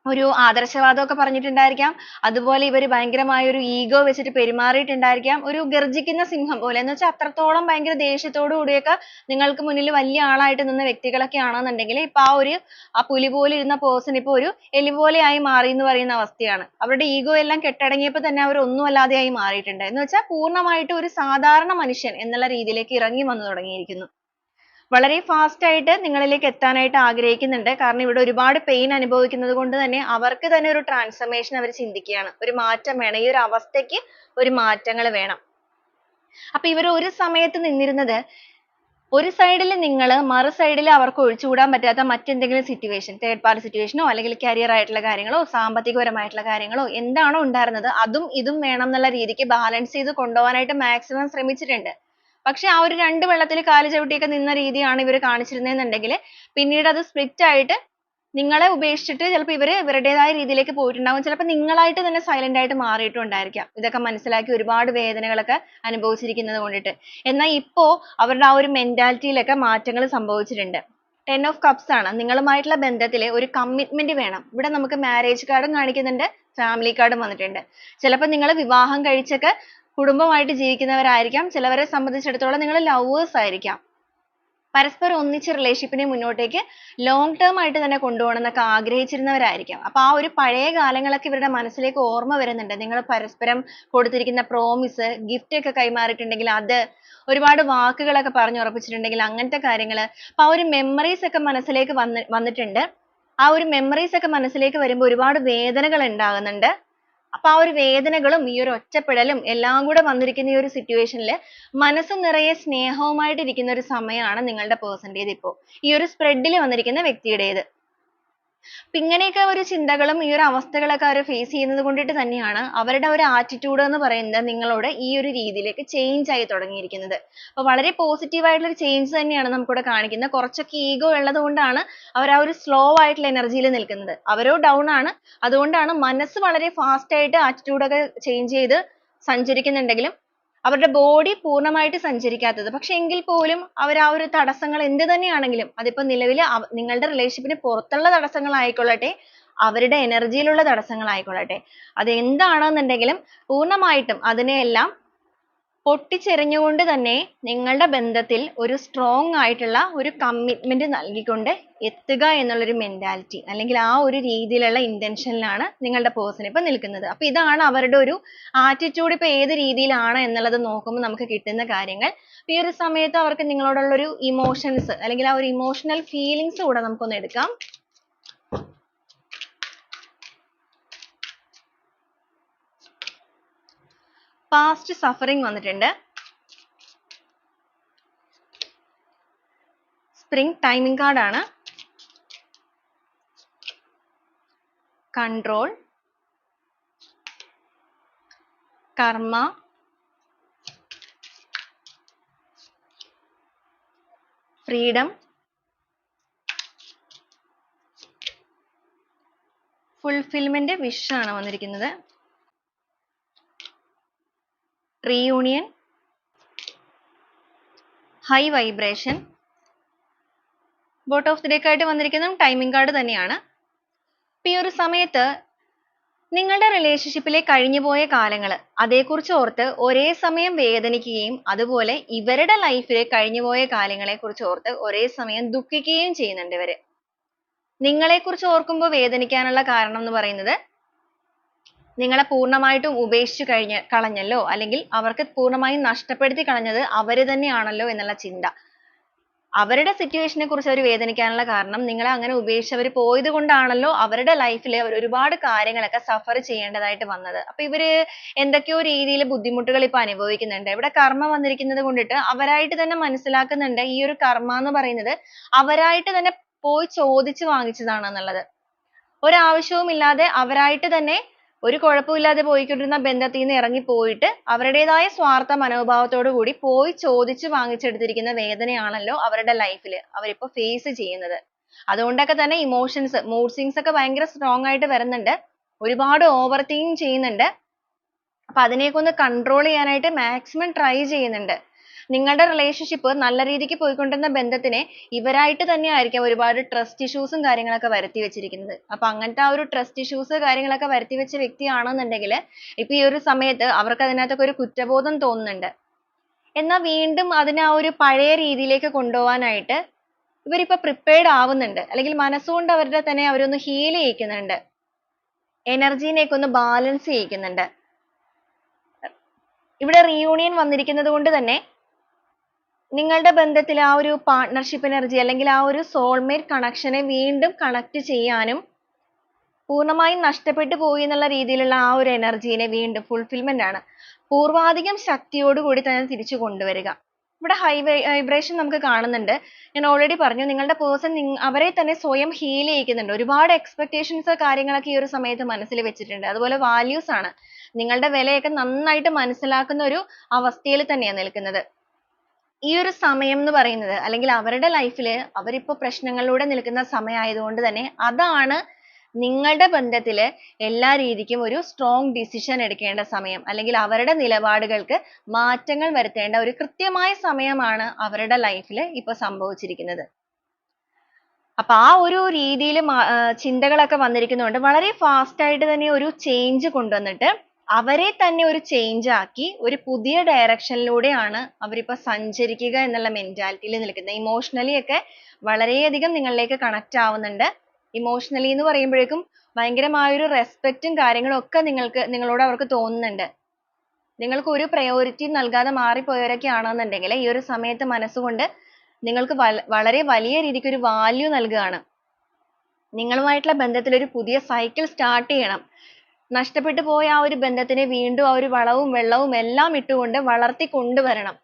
ഒരു ആദർശവാദമൊക്കെ പറഞ്ഞിട്ടുണ്ടായിരിക്കാം. അതുപോലെ ഇവർ ഭയങ്കരമായ ഒരു ഈഗോ വെച്ചിട്ട് പെരുമാറിയിട്ടുണ്ടായിരിക്കാം. ഒരു ഗർജിക്കുന്ന സിംഹം പോലെ, എന്ന് വെച്ചാൽ അത്രത്തോളം ഭയങ്കര ദേഷ്യത്തോടു കൂടിയൊക്കെ നിങ്ങൾക്ക് മുന്നിൽ വലിയ ആളായിട്ട് നിന്ന വ്യക്തികളൊക്കെ ആണെന്നുണ്ടെങ്കിൽ ഇപ്പൊ ആ പുലി പോലെ ഇരുന്ന പേഴ്സൺ ഇപ്പൊ ഒരു എലി പോലെ ആയി മാറി എന്ന് പറയുന്ന അവസ്ഥയാണ്. അവരുടെ ഈഗോ എല്ലാം കെട്ടടങ്ങിയപ്പോൾ തന്നെ അവർ ഒന്നും അല്ലാതെയായി മാറിയിട്ടുണ്ട്. എന്ന് വെച്ചാൽ പൂർണ്ണമായിട്ട് ഒരു സാധാരണ മനുഷ്യൻ എന്നുള്ള രീതിയിലേക്ക് ഇറങ്ങി വന്നു തുടങ്ങിയിരിക്കുന്നു. വളരെ ഫാസ്റ്റ് ആയിട്ട് നിങ്ങളിലേക്ക് എത്താനായിട്ട് ആഗ്രഹിക്കുന്നുണ്ട്. കാരണം ഇവിടെ ഒരുപാട് പെയിൻ അനുഭവിക്കുന്നത് കൊണ്ട് തന്നെ അവർക്ക് തന്നെ ഒരു ട്രാൻസ്ഫർമേഷൻ അവർ ചിന്തിക്കുകയാണ്. ഒരു മാറ്റം വേണം, ഈ ഒരു അവസ്ഥയ്ക്ക് ഒരു മാറ്റങ്ങൾ വേണം. അപ്പൊ ഇവർ ഒരു സമയത്ത് നിന്നിരുന്നത് ഒരു സൈഡിൽ നിങ്ങൾ, മറു സൈഡിൽ അവർക്ക് ഒഴിച്ചുകൂടാൻ പറ്റാത്ത മറ്റെന്തെങ്കിലും സിറ്റുവേഷൻ, തേർഡ് പാർട്ടി സിറ്റുവേഷനോ അല്ലെങ്കിൽ കരിയർ ആയിട്ടുള്ള കാര്യങ്ങളോ സാമ്പത്തികപരമായിട്ടുള്ള കാര്യങ്ങളോ എന്താണോ ഉണ്ടായിരുന്നത് അതും ഇതും വേണം എന്നുള്ള രീതിക്ക് ബാലൻസ് ചെയ്ത് കൊണ്ടുപോകാനായിട്ട് മാക്സിമം ശ്രമിച്ചിട്ടുണ്ട്. പക്ഷെ ആ ഒരു രണ്ട് വെള്ളത്തിൽ കാല് ചവിട്ടിയൊക്കെ നിന്ന രീതിയാണ് ഇവർ കാണിച്ചിരുന്നതെന്നുണ്ടെങ്കിൽ പിന്നീട് അത് സ്പ്ലിറ്റ് ആയിട്ട് നിങ്ങളെ ഉപേക്ഷിച്ചിട്ട് ചിലപ്പോൾ ഇവർ ഇവരുടേതായ രീതിയിലേക്ക് പോയിട്ടുണ്ടാവും. ചിലപ്പോൾ നിങ്ങളായിട്ട് തന്നെ സൈലന്റ് ആയിട്ട് മാറിയിട്ടും ഉണ്ടായിരിക്കാം. ഇതൊക്കെ മനസ്സിലാക്കി ഒരുപാട് വേദനകളൊക്കെ അനുഭവിച്ചിരിക്കുന്നത് കൊണ്ടിട്ട്. എന്നാൽ ഇപ്പോ അവരുടെ ആ ഒരു മെന്റാലിറ്റിയിലൊക്കെ മാറ്റങ്ങൾ സംഭവിച്ചിട്ടുണ്ട്. 10 ഓഫ് കപ്സ് ആണ്. നിങ്ങളുമായിട്ടുള്ള ബന്ധത്തിൽ ഒരു കമ്മിറ്റ്മെന്റ് വേണം. ഇവിടെ നമുക്ക് മാരേജ് കാർഡും കാണിക്കുന്നുണ്ട്, ഫാമിലി കാർഡും വന്നിട്ടുണ്ട്. ചിലപ്പോൾ നിങ്ങൾ വിവാഹം കഴിച്ചൊക്കെ കുടുംബമായിട്ട് ജീവിക്കുന്നവരായിരിക്കാം. ചിലവരെ സംബന്ധിച്ചിടത്തോളം നിങ്ങൾ ലവേഴ്സ് ആയിരിക്കാം. പരസ്പരം ഒന്നിച്ച് റിലേഷൻഷിപ്പിനെ മുന്നോട്ടേക്ക് ലോങ് ടേം ആയിട്ട് തന്നെ കൊണ്ടുപോകണം എന്നൊക്കെ ആഗ്രഹിച്ചിരുന്നവരായിരിക്കാം. അപ്പൊ ആ ഒരു പഴയ കാലങ്ങളൊക്കെ ഇവരുടെ മനസ്സിലേക്ക് ഓർമ്മ വരുന്നുണ്ട്. നിങ്ങൾ പരസ്പരം കൊടുത്തിരിക്കുന്ന പ്രോമിസ്, ഗിഫ്റ്റ് ഒക്കെ കൈമാറിയിട്ടുണ്ടെങ്കിൽ അത്, ഒരുപാട് വാക്കുകളൊക്കെ പറഞ്ഞുറപ്പിച്ചിട്ടുണ്ടെങ്കിൽ അങ്ങനത്തെ കാര്യങ്ങൾ, അപ്പൊ ആ ഒരു മെമ്മറീസ് ഒക്കെ മനസ്സിലേക്ക് വന്നിട്ടുണ്ട്. ആ ഒരു മെമ്മറീസ് ഒക്കെ മനസ്സിലേക്ക് വരുമ്പോൾ ഒരുപാട് വേദനകൾ ഉണ്ടാകുന്നുണ്ട്. അപ്പൊ ആ ഒരു വേദനകളും ഈ ഒരു ഒറ്റപ്പെടലും എല്ലാം കൂടെ വന്നിരിക്കുന്ന ഈ ഒരു സിറ്റുവേഷനിൽ മനസ്സ് നിറയെ സ്നേഹവുമായിട്ട് ഇരിക്കുന്ന ഒരു സമയമാണ് നിങ്ങളുടെ പേഴ്സന്റേത് ഇപ്പോ ഈ ഒരു സ്പ്രെഡിൽ വന്നിരിക്കുന്ന വ്യക്തിയുടേത്. അപ്പൊ ഇങ്ങനെയൊക്കെ ഒരു ചിന്തകളും ഈ ഒരു അവസ്ഥകളൊക്കെ അവർ ഫേസ് ചെയ്യുന്നത് കൊണ്ടിട്ട് തന്നെയാണ് അവരുടെ ഒരു ആറ്റിറ്റ്യൂഡ് എന്ന് പറയുന്നത് നിങ്ങളോട് ഈ ഒരു രീതിയിലേക്ക് ചേഞ്ച് ആയി തുടങ്ങിയിരിക്കുന്നത്. അപ്പൊ വളരെ പോസിറ്റീവ് ആയിട്ടുള്ള ഒരു ചേഞ്ച് തന്നെയാണ് നമുക്കിവിടെ കാണിക്കുന്നത്. കുറച്ചൊക്കെ ഈഗോ ഉള്ളത് കൊണ്ടാണ് അവർ ആ ഒരു സ്ലോ ആയിട്ടുള്ള എനർജിയിൽ നിൽക്കുന്നത്. അവരോ ഡൗൺ ആണ്. അതുകൊണ്ടാണ് മനസ്സ് വളരെ ഫാസ്റ്റ് ആയിട്ട് ആറ്റിറ്റ്യൂഡ് ഒക്കെ ചേഞ്ച് ചെയ്ത് സഞ്ചരിക്കുന്നുണ്ടെങ്കിലും അവരുടെ ബോഡി പൂർണ്ണമായിട്ട് സഞ്ചരിക്കാത്തത്. പക്ഷെ എങ്കിൽ പോലും അവർ ആ ഒരു തടസ്സങ്ങൾ എന്ത് തന്നെയാണെങ്കിലും, അതിപ്പോ നിലവിൽ നിങ്ങളുടെ റിലേഷൻഷിപ്പിന് പുറത്തുള്ള തടസ്സങ്ങൾ ആയിക്കൊള്ളട്ടെ, അവരുടെ എനർജിയിലുള്ള തടസ്സങ്ങൾ ആയിക്കൊള്ളട്ടെ, അത് എന്താണെന്നുണ്ടെങ്കിലും പൂർണ്ണമായിട്ടും അതിനെയെല്ലാം പൊട്ടിച്ചെറിഞ്ഞുകൊണ്ട് തന്നെ നിങ്ങളുടെ ബന്ധത്തിൽ ഒരു സ്ട്രോങ് ആയിട്ടുള്ള ഒരു കമ്മിറ്റ്മെന്റ് നൽകിക്കൊണ്ട് എത്തുക എന്നുള്ളൊരു മെന്റാലിറ്റി അല്ലെങ്കിൽ ആ ഒരു രീതിയിലുള്ള ഇന്റൻഷനിലാണ് നിങ്ങളുടെ പേഴ്സൺ ഇപ്പൊ നിൽക്കുന്നത്. അപ്പൊ ഇതാണ് അവരുടെ ഒരു ആറ്റിറ്റ്യൂഡ് ഇപ്പൊ ഏത് രീതിയിലാണ് എന്നുള്ളത് നോക്കുമ്പോൾ നമുക്ക് കിട്ടുന്ന കാര്യങ്ങൾ. ഈ ഒരു സമയത്ത് അവർക്ക് നിങ്ങളോടുള്ള ഒരു ഇമോഷൻസ് അല്ലെങ്കിൽ ആ ഒരു ഇമോഷണൽ ഫീലിങ്സ് കൂടെ നമുക്കൊന്ന് എടുക്കാം. പാസ്റ്റ് സഫറിങ് വന്നിട്ടുണ്ട്. സ്പ്രിംഗ് ടൈമിംഗ് കാർഡാണ്. കൺട്രോൾ, കർമ്മ, ഫ്രീഡം, ഫുൾഫിൽമെന്റ്, വിഷ് ആണ് വന്നിരിക്കുന്നത്. Reunion, high vibration. Boat of the deck ആയിട്ട് വന്നിരിക്കുന്നതും ടൈമിംഗ് കാർഡ് തന്നെയാണ്. ഈ ഒരു സമയത്ത് നിങ്ങളുടെ റിലേഷൻഷിപ്പിലെ കഴിഞ്ഞുപോയ കാലങ്ങൾ അതേക്കുറിച്ച് ഓർത്ത് ഒരേ സമയം വേദനിക്കുകയും അതുപോലെ ഇവരുടെ ലൈഫിലെ കഴിഞ്ഞുപോയ കാലങ്ങളെ കുറിച്ച് ഓർത്ത് ഒരേ സമയം ദുഃഖിക്കുകയും ചെയ്യുന്നുണ്ട് ഇവര്. നിങ്ങളെക്കുറിച്ച് ഓർക്കുമ്പോൾ വേദനിക്കാനുള്ള കാരണം എന്ന് പറയുന്നത് നിങ്ങളെ പൂർണ്ണമായിട്ടും ഉപേക്ഷിച്ചു കളഞ്ഞല്ലോ, അല്ലെങ്കിൽ അവർക്ക് പൂർണ്ണമായും നഷ്ടപ്പെടുത്തി കളഞ്ഞത് അവര് തന്നെയാണല്ലോ എന്നുള്ള ചിന്ത. അവരുടെ സിറ്റുവേഷനെ കുറിച്ച് അവർ വേദനിക്കാനുള്ള കാരണം നിങ്ങളെ അങ്ങനെ ഉപേക്ഷിച്ചവർ പോയത് കൊണ്ടാണല്ലോ അവരുടെ ലൈഫിൽ അവർ ഒരുപാട് കാര്യങ്ങളൊക്കെ സഫർ ചെയ്യേണ്ടതായിട്ട് വന്നത്. അപ്പൊ ഇവര് എന്തൊക്കെയോ രീതിയിൽ ബുദ്ധിമുട്ടുകൾ ഇപ്പൊ അനുഭവിക്കുന്നുണ്ട്. ഇവിടെ കർമ്മ വന്നിരിക്കുന്നത് കൊണ്ടിട്ട് അവരായിട്ട് തന്നെ മനസ്സിലാക്കുന്നുണ്ട് ഈ ഒരു കർമ്മ എന്ന് പറയുന്നത് അവരായിട്ട് തന്നെ പോയി ചോദിച്ചു വാങ്ങിച്ചതാണെന്നുള്ളത്. ഒരാവശ്യവുമില്ലാതെ അവരായിട്ട് തന്നെ ഒരു കുഴപ്പമില്ലാതെ പോയിക്കൊണ്ടിരുന്ന ബന്ധത്തിൽ നിന്ന് ഇറങ്ങിപ്പോയിട്ട് അവരുടേതായ സ്വാർത്ഥ മനോഭാവത്തോടു കൂടി പോയി ചോദിച്ചു വാങ്ങിച്ചെടുത്തിരിക്കുന്ന വേദനയാണല്ലോ അവരുടെ ലൈഫിൽ അവരിപ്പോ ഫേസ് ചെയ്യുന്നത്. അതുകൊണ്ടൊക്കെ തന്നെ ഇമോഷൻസ്, മൂഡ് സ്വിങ്സ് ഒക്കെ ഭയങ്കര സ്ട്രോങ് ആയിട്ട് വരുന്നുണ്ട്. ഒരുപാട് ഓവർ തിങ്ക് ചെയ്യുന്നുണ്ട്. അപ്പൊ അതിനെയൊക്കെ ഒന്ന് കൺട്രോൾ ചെയ്യാനായിട്ട് മാക്സിമം ട്രൈ ചെയ്യുന്നുണ്ട്. നിങ്ങളുടെ റിലേഷൻഷിപ്പ് നല്ല രീതിക്ക് പോയിക്കൊണ്ടിരുന്ന ബന്ധത്തിനെ ഇവരായിട്ട് തന്നെ ആയിരിക്കാം ഒരുപാട് ട്രസ്റ്റ് ഇഷ്യൂസും കാര്യങ്ങളൊക്കെ വരുത്തി വെച്ചിരിക്കുന്നത്. അപ്പൊ അങ്ങനത്തെ ആ ഒരു ട്രസ്റ്റ് ഇഷ്യൂസ് കാര്യങ്ങളൊക്കെ വരുത്തി വെച്ച വ്യക്തിയാണെന്നുണ്ടെങ്കിൽ ഇപ്പൊ ഈ ഒരു സമയത്ത് അവർക്ക് അതിനകത്തൊക്കെ ഒരു കുറ്റബോധം തോന്നുന്നുണ്ട്. എന്നാൽ വീണ്ടും അതിനെ ആ ഒരു പഴയ രീതിയിലേക്ക് കൊണ്ടുപോകാനായിട്ട് ഇവരിപ്പോ പ്രിപ്പയർഡ് ആവുന്നുണ്ട്. അല്ലെങ്കിൽ മനസ്സുകൊണ്ട് അവരുടെ തന്നെ അവരൊന്ന് ഹീൽ ചെയ്യിക്കുന്നുണ്ട്. എനർജീനെയൊക്കെ ഒന്ന് ബാലൻസ് ചെയ്യിക്കുന്നുണ്ട്. ഇവിടെ റീയൂണിയൻ വന്നിരിക്കുന്നത് കൊണ്ട് തന്നെ നിങ്ങളുടെ ബന്ധത്തിൽ ആ ഒരു പാർട്ട്ണർഷിപ്പ് എനർജി അല്ലെങ്കിൽ ആ ഒരു സോൾമേറ്റ് കണക്ഷനെ വീണ്ടും കണക്ട് ചെയ്യാനും പൂർണ്ണമായും നഷ്ടപ്പെട്ടു പോയി എന്നുള്ള രീതിയിലുള്ള ആ ഒരു എനർജീനെ വീണ്ടും ഫുൾഫിൽമെന്റ് ആണ്. പൂർവാധികം ശക്തിയോടുകൂടി തന്നെ തിരിച്ചു കൊണ്ടുവരിക. ഇവിടെ ഹൈ വൈബ്രേഷൻ നമുക്ക് കാണുന്നുണ്ട്. ഞാൻ ഓൾറെഡി പറഞ്ഞു നിങ്ങളുടെ പേഴ്സൺ അവരെ തന്നെ സ്വയം ഹീൽ ചെയ്യിക്കുന്നുണ്ട്. ഒരുപാട് എക്സ്പെക്ടേഷൻസ് കാര്യങ്ങളൊക്കെ ഈ ഒരു സമയത്ത് മനസ്സിൽ വെച്ചിട്ടുണ്ട്. അതുപോലെ വാല്യൂസ് ആണ്. നിങ്ങളുടെ വിലയൊക്കെ നന്നായിട്ട് മനസ്സിലാക്കുന്ന ഒരു അവസ്ഥയിൽ തന്നെയാണ് നിൽക്കുന്നത്. ഈ ഒരു സമയം എന്ന് പറയുന്നത് അല്ലെങ്കിൽ അവരുടെ ലൈഫിൽ അവരിപ്പോ പ്രശ്നങ്ങളിലൂടെ നിൽക്കുന്ന സമയമായതുകൊണ്ട് തന്നെ അതാണ് നിങ്ങളുടെ ബന്ധത്തിൽ എല്ലാ രീതിക്കും ഒരു സ്ട്രോങ് ഡിസിഷൻ എടുക്കേണ്ട സമയം അല്ലെങ്കിൽ അവരുടെ നിലപാടുകൾക്ക് മാറ്റങ്ങൾ വരുത്തേണ്ട ഒരു കൃത്യമായ സമയമാണ് അവരുടെ ലൈഫിൽ ഇപ്പൊ സംഭവിച്ചിരിക്കുന്നത്. അപ്പൊ ആ ഒരു രീതിയിൽ ചിന്തകളൊക്കെ വന്നിരിക്കുന്നതുകൊണ്ട് വളരെ ഫാസ്റ്റ് ആയിട്ട് തന്നെ ഒരു ചേഞ്ച് കൊണ്ടുവന്നിട്ട് അവരെ തന്നെ ഒരു ചേഞ്ച് ആക്കി ഒരു പുതിയ ഡയറക്ഷനിലൂടെയാണ് അവരിപ്പോ സഞ്ചരിക്കുക എന്നുള്ള മെന്റാലിറ്റിയിൽ നിൽക്കുന്നത്. ഇമോഷണലി ഒക്കെ വളരെയധികം നിങ്ങളിലേക്ക് കണക്ട് ആവുന്നുണ്ട്. ഇമോഷണലി എന്ന് പറയുമ്പോഴേക്കും ഭയങ്കരമായൊരു റെസ്പെക്റ്റും കാര്യങ്ങളും ഒക്കെ നിങ്ങളോട് അവർക്ക് തോന്നുന്നുണ്ട്. നിങ്ങൾക്ക് ഒരു പ്രയോറിറ്റി നൽകാതെ മാറിപ്പോയവരൊക്കെ ആണെന്നുണ്ടെങ്കിൽ ഈ ഒരു സമയത്ത് മനസ്സുകൊണ്ട് നിങ്ങൾക്ക് വളരെ വലിയ രീതിക്ക് ഒരു വാല്യൂ നൽകുകയാണ്. നിങ്ങളുമായിട്ടുള്ള ബന്ധത്തിൽ ഒരു പുതിയ സൈക്കിൾ സ്റ്റാർട്ട് ചെയ്യണം. നഷ്ടപ്പെട്ടു പോയ ആ ഒരു ബന്ധത്തിനെ വീണ്ടും ആ ഒരു വളവും വെള്ളവും എല്ലാം ഇട്ടുകൊണ്ട് വളർത്തി കൊണ്ടുവരണം.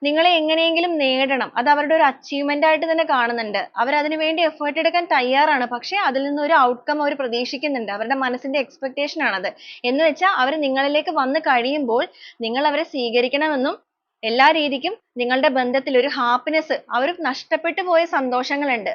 നിങ്ങളെ എങ്ങനെയെങ്കിലും നേടണം. അത് അവരുടെ ഒരു അച്ചീവ്മെന്റ് ആയിട്ട് തന്നെ കാണുന്നുണ്ട്. അവർ അതിനു വേണ്ടി എഫേർട്ട് എടുക്കാൻ തയ്യാറാണ്. പക്ഷെ അതിൽ നിന്ന് ഒരു ഔട്ട്കം അവർ പ്രതീക്ഷിക്കുന്നുണ്ട്. അവരുടെ മനസ്സിന്റെ എക്സ്പെക്ടേഷൻ ആണത്. എന്ന് വെച്ചാൽ അവർ നിങ്ങളിലേക്ക് വന്നു കഴിയുമ്പോൾ നിങ്ങൾ അവരെ സ്വീകരിക്കണമെന്നും എല്ലാ രീതിക്കും നിങ്ങളുടെ ബന്ധത്തിൽ ഒരു ഹാപ്പിനെസ്, അവർ നഷ്ടപ്പെട്ടു പോയ സന്തോഷങ്ങളുണ്ട്,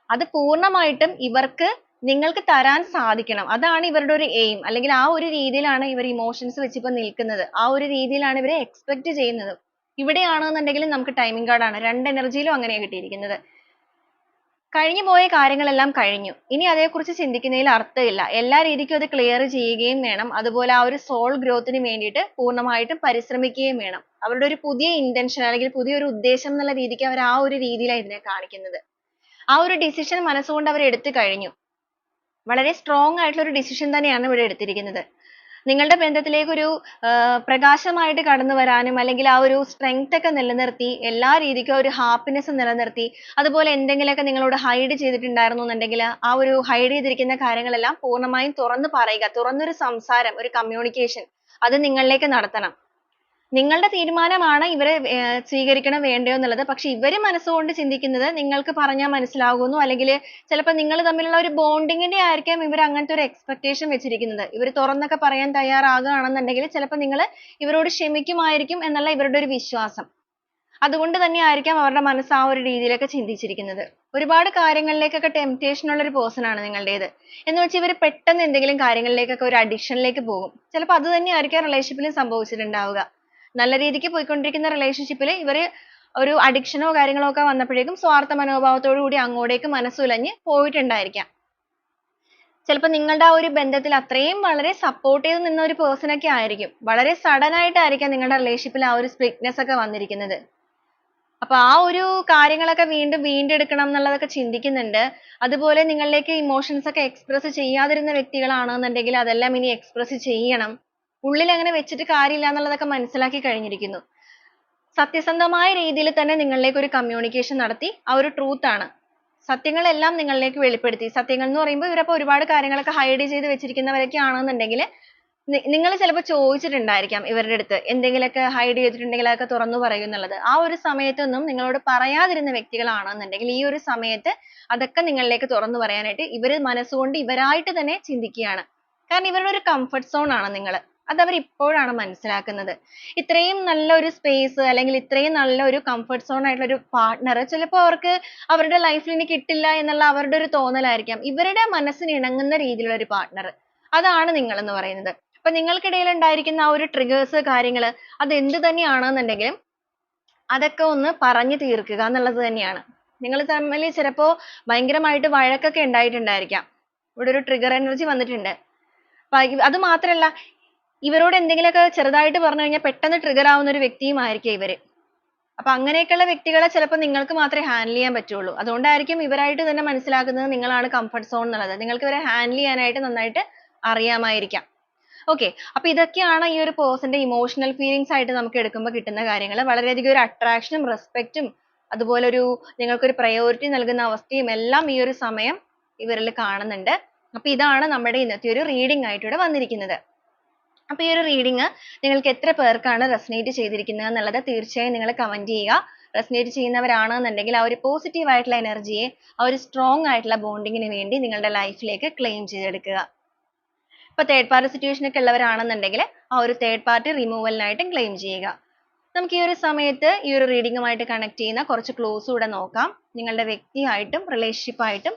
അത് പൂർണ്ണമായിട്ടും ഇവർക്ക് നിങ്ങൾക്ക് തരാൻ സാധിക്കണം. അതാണ് ഇവരുടെ ഒരു എയിം. അല്ലെങ്കിൽ ആ ഒരു രീതിയിലാണ് ഇവർ ഇമോഷൻസ് വെച്ച് ഇപ്പൊ നിൽക്കുന്നത്. ആ ഒരു രീതിയിലാണ് ഇവരെ എക്സ്പെക്ട് ചെയ്യുന്നത്. ഇവിടെയാണെന്നുണ്ടെങ്കിൽ നമുക്ക് ടൈമിംഗ് കാർഡ് ആണ്. രണ്ട് എനർജിയിലും അങ്ങനെയാണ് കിട്ടിയിരിക്കുന്നത്. കഴിഞ്ഞു പോയ കാര്യങ്ങളെല്ലാം കഴിഞ്ഞു. ഇനി അതേക്കുറിച്ച് ചിന്തിക്കുന്നതിൽ അർത്ഥമില്ല. എല്ലാ രീതിക്കും അത് ക്ലിയർ ചെയ്യുകയും വേണം. അതുപോലെ ആ ഒരു സോൾ ഗ്രോത്തിന് വേണ്ടിയിട്ട് പൂർണ്ണമായിട്ടും പരിശ്രമിക്കുകയും വേണം. അവരുടെ ഒരു പുതിയ ഇന്റൻഷൻ അല്ലെങ്കിൽ പുതിയൊരു ഉദ്ദേശം എന്നുള്ള രീതിക്ക് അവർ ആ ഒരു രീതിയിലാണ് ഇതിനെ കാണിക്കുന്നത്. ആ ഒരു ഡിസിഷൻ മനസ്സുകൊണ്ട് അവർ എടുത്തു കഴിഞ്ഞു. വളരെ സ്ട്രോങ് ആയിട്ടുള്ള ഒരു ഡിസിഷൻ തന്നെയാണ് ഇവിടെ എടുത്തിരിക്കുന്നത്. നിങ്ങളുടെ ബന്ധത്തിലേക്ക് ഒരു പ്രകാശമായിട്ട് കടന്നു വരാനും അല്ലെങ്കിൽ ആ ഒരു സ്ട്രെങ്ത് ഒക്കെ നിലനിർത്തി എല്ലാ രീതിക്കും ഒരു ഹാപ്പിനെസ് നിലനിർത്തി, അതുപോലെ എന്തെങ്കിലുമൊക്കെ നിങ്ങളോട് ഹൈഡ് ചെയ്തിട്ടുണ്ടായിരുന്നു എന്നുണ്ടെങ്കിൽ ആ ഒരു ഹൈഡ് ചെയ്തിരിക്കുന്ന കാര്യങ്ങളെല്ലാം പൂർണ്ണമായും തുറന്നു പറയുക. തുറന്നൊരു സംസാരം, ഒരു കമ്മ്യൂണിക്കേഷൻ അത് നിങ്ങളിലേക്ക് നടത്തണം. നിങ്ങളുടെ തീരുമാനമാണ് ഇവരെ സ്വീകരിക്കണോ വേണ്ടയോ എന്നുള്ളത്. പക്ഷെ ഇവര് മനസ്സുകൊണ്ട് ചിന്തിക്കുന്നത് നിങ്ങൾക്ക് പറഞ്ഞാൽ മനസ്സിലാകുന്നു, അല്ലെങ്കിൽ ചിലപ്പോൾ നിങ്ങൾ തമ്മിലുള്ള ഒരു ബോണ്ടിങ്ങിന്റെ ആയിരിക്കാം ഇവർ അങ്ങനത്തെ ഒരു എക്സ്പെക്ടേഷൻ വെച്ചിരിക്കുന്നത്. ഇവർ തുറന്നൊക്കെ പറയാൻ തയ്യാറാകുകയാണെന്നുണ്ടെങ്കിൽ ചിലപ്പോൾ നിങ്ങൾ ഇവരോട് ക്ഷമിക്കുമായിരിക്കും എന്നുള്ള ഇവരുടെ ഒരു വിശ്വാസം. അതുകൊണ്ട് തന്നെ ആയിരിക്കാം അവരുടെ മനസ്സ് ആ ഒരു രീതിയിലൊക്കെ ചിന്തിച്ചിരിക്കുന്നത്. ഒരുപാട് കാര്യങ്ങളിലേക്കൊക്കെ ടെംപ്റ്റേഷൻ ഉള്ള ഒരു പേഴ്സൺ ആണ് നിങ്ങളുടേത്. എന്ന് വെച്ചാൽ ഇവർ പെട്ടെന്ന് എന്തെങ്കിലും കാര്യങ്ങളിലേക്കൊക്കെ ഒരു അഡിക്ഷനിലേക്ക് പോകും. ചിലപ്പോൾ അത് തന്നെ ആയിരിക്കാം റിലേഷൻഷിപ്പിലും സംഭവിച്ചിട്ടുണ്ടാവുക. നല്ല രീതിക്ക് പോയിക്കൊണ്ടിരിക്കുന്ന റിലേഷൻഷിപ്പിൽ ഇവര് ഒരു അഡിക്ഷനോ കാര്യങ്ങളോ ഒക്കെ വന്നപ്പോഴേക്കും സ്വാർത്ഥ മനോഭാവത്തോടു കൂടി അങ്ങോട്ടേക്ക് മനസ്സുലഞ്ഞ് പോയിട്ടുണ്ടായിരിക്കാം. ചിലപ്പോൾ നിങ്ങളുടെ ആ ഒരു ബന്ധത്തിൽ അത്രയും വളരെ സപ്പോർട്ട് ചെയ്ത് നിന്ന ഒരു പേഴ്സൺ ഒക്കെ ആയിരിക്കും. വളരെ സഡൻ ആയിട്ടായിരിക്കാം നിങ്ങളുടെ റിലേഷൻഷിപ്പിൽ ആ ഒരു സ്പ്ലിറ്റ്നെസ് ഒക്കെ വന്നിരിക്കുന്നത്. അപ്പൊ ആ ഒരു കാര്യങ്ങളൊക്കെ വീണ്ടും വീണ്ടെടുക്കണം എന്നുള്ളതൊക്കെ ചിന്തിക്കുന്നുണ്ട്. അതുപോലെ നിങ്ങളിലേക്ക് ഇമോഷൻസ് ഒക്കെ എക്സ്പ്രസ് ചെയ്യാതിരുന്ന വ്യക്തികളാണെന്നുണ്ടെങ്കിൽ അതെല്ലാം ഇനി എക്സ്പ്രസ് ചെയ്യണം. ഉള്ളിൽ അങ്ങനെ വെച്ചിട്ട് കാര്യമില്ല എന്നുള്ളതൊക്കെ മനസ്സിലാക്കി കഴിഞ്ഞിരിക്കുന്നു. സത്യസന്ധമായ രീതിയിൽ തന്നെ നിങ്ങളിലേക്ക് ഒരു കമ്മ്യൂണിക്കേഷൻ നടത്തി ആ ഒരു ട്രൂത്ത് ആണ്, സത്യങ്ങളെല്ലാം നിങ്ങളിലേക്ക് വെളിപ്പെടുത്തി. സത്യങ്ങൾ എന്ന് പറയുമ്പോൾ ഇവരപ്പോൾ ഒരുപാട് കാര്യങ്ങളൊക്കെ ഹൈഡ് ചെയ്ത് വെച്ചിരിക്കുന്നവരൊക്കെ ആണെന്നുണ്ടെങ്കിൽ നിങ്ങൾ ചിലപ്പോൾ ചോദിച്ചിട്ടുണ്ടായിരിക്കാം ഇവരുടെ അടുത്ത് എന്തെങ്കിലുമൊക്കെ ഹൈഡ് ചെയ്തിട്ടുണ്ടെങ്കിൽ അതൊക്കെ തുറന്നു പറയും എന്നുള്ളത്. ആ ഒരു സമയത്തൊന്നും നിങ്ങളോട് പറയാതിരുന്ന വ്യക്തികളാണെന്നുണ്ടെങ്കിൽ ഈ ഒരു സമയത്ത് അതൊക്കെ നിങ്ങളിലേക്ക് തുറന്നു പറയാനായിട്ട് ഇവർ മനസ്സുകൊണ്ട് ഇവരായിട്ട് തന്നെ ചിന്തിക്കുകയാണ്. കാരണം ഇവരുടെ ഒരു കംഫർട്ട് സോൺ ആണ് നിങ്ങൾ. അത് അവർ ഇപ്പോഴാണ് മനസ്സിലാക്കുന്നത്. ഇത്രയും നല്ല ഒരു സ്പേസ് അല്ലെങ്കിൽ ഇത്രയും നല്ല ഒരു കംഫർട്ട് സോൺ ആയിട്ടുള്ള ഒരു പാർട്ട്ണർ ചിലപ്പോൾ അവർക്ക് അവരുടെ ലൈഫിൽ ഇനി കിട്ടില്ല എന്നുള്ള അവരുടെ ഒരു തോന്നലായിരിക്കാം. ഇവരുടെ മനസ്സിന് ഇണങ്ങുന്ന രീതിയിലുള്ള ഒരു പാർട്ട്ണർ, അതാണ് നിങ്ങൾ എന്ന് പറയുന്നത്. അപ്പൊ നിങ്ങൾക്കിടയിൽ ഉണ്ടായിരിക്കുന്ന ആ ഒരു ട്രിഗേഴ്സ് കാര്യങ്ങൾ അത് എന്ത് തന്നെയാണെന്നുണ്ടെങ്കിലും അതൊക്കെ ഒന്ന് പറഞ്ഞു തീർക്കുക എന്നുള്ളത് തന്നെയാണ്. നിങ്ങൾ തമ്മിൽ ചിലപ്പോൾ ഭയങ്കരമായിട്ട് വഴക്കൊക്കെ ഉണ്ടായിട്ടുണ്ടായിരിക്കാം. ഇവിടെ ഒരു ട്രിഗർ എനർജി വന്നിട്ടുണ്ട്. അത് മാത്രമല്ല, ഇവരോട് എന്തെങ്കിലുമൊക്കെ ചെറുതായിട്ട് പറഞ്ഞു കഴിഞ്ഞാൽ പെട്ടെന്ന് ട്രിഗർ ആവുന്ന ഒരു വ്യക്തിയും ആയിരിക്കും ഇവര്. അപ്പൊ അങ്ങനെയൊക്കെയുള്ള വ്യക്തികളെ ചിലപ്പോൾ നിങ്ങൾക്ക് മാത്രമേ ഹാൻഡിൽ ചെയ്യാൻ പറ്റുള്ളൂ. അതുകൊണ്ടായിരിക്കും ഇവരായിട്ട് തന്നെ മനസ്സിലാക്കുന്നത് നിങ്ങളാണ് കംഫർട്ട് സോൺ എന്നുള്ളത്. നിങ്ങൾക്ക് ഇവരെ ഹാൻഡിൽ ചെയ്യാനായിട്ട് നന്നായിട്ട് അറിയാമായിരിക്കാം. ഓക്കെ, അപ്പൊ ഇതൊക്കെയാണ് ഈ ഒരു പേഴ്സന്റെ ഇമോഷണൽ ഫീലിങ്സ് ആയിട്ട് നമുക്ക് എടുക്കുമ്പോൾ കിട്ടുന്ന കാര്യങ്ങൾ. വളരെയധികം ഒരു അട്രാക്ഷനും റെസ്പെക്റ്റും അതുപോലെ ഒരു നിങ്ങൾക്കൊരു പ്രയോറിറ്റി നൽകുന്ന അവസ്ഥയും എല്ലാം ഈ ഒരു സമയം ഇവരിൽ കാണുന്നുണ്ട്. അപ്പൊ ഇതാണ് നമ്മുടെ ഇന്നത്തെ ഒരു റീഡിംഗ് ആയിട്ട് ഇവിടെ വന്നിരിക്കുന്നത്. അപ്പൊ ഈ ഒരു റീഡിംഗ് നിങ്ങൾക്ക് എത്ര പേർക്കാണ് റെസനേറ്റ് ചെയ്തിരിക്കുന്നത് എന്നുള്ളത് തീർച്ചയായും നിങ്ങൾ കമന്റ് ചെയ്യുക. റെസനേറ്റ് ചെയ്യുന്നവരാണെന്നുണ്ടെങ്കിൽ ആ ഒരു പോസിറ്റീവ് ആയിട്ടുള്ള എനർജിയെ ആ ഒരു സ്ട്രോങ് ആയിട്ടുള്ള ബോണ്ടിങ്ങിന് വേണ്ടി നിങ്ങളുടെ ലൈഫിലേക്ക് ക്ലെയിം ചെയ്തെടുക്കുക. ഇപ്പൊ തേർഡ് പാർട്ടി സിറ്റുവേഷൻ ഒക്കെ ഉള്ളവരാണെന്നുണ്ടെങ്കിൽ ആ ഒരു തേർഡ് പാർട്ടി റിമൂവലിനായിട്ടും ക്ലെയിം ചെയ്യുക. നമുക്ക് ഈ ഒരു സമയത്ത് ഈ ഒരു റീഡിങ്ങുമായിട്ട് കണക്ട് ചെയ്യുന്ന കുറച്ച് ക്ലൂസ് കൂടെ നോക്കാം. നിങ്ങളുടെ വ്യക്തിയായിട്ടും റിലേഷൻഷിപ്പ് ആയിട്ടും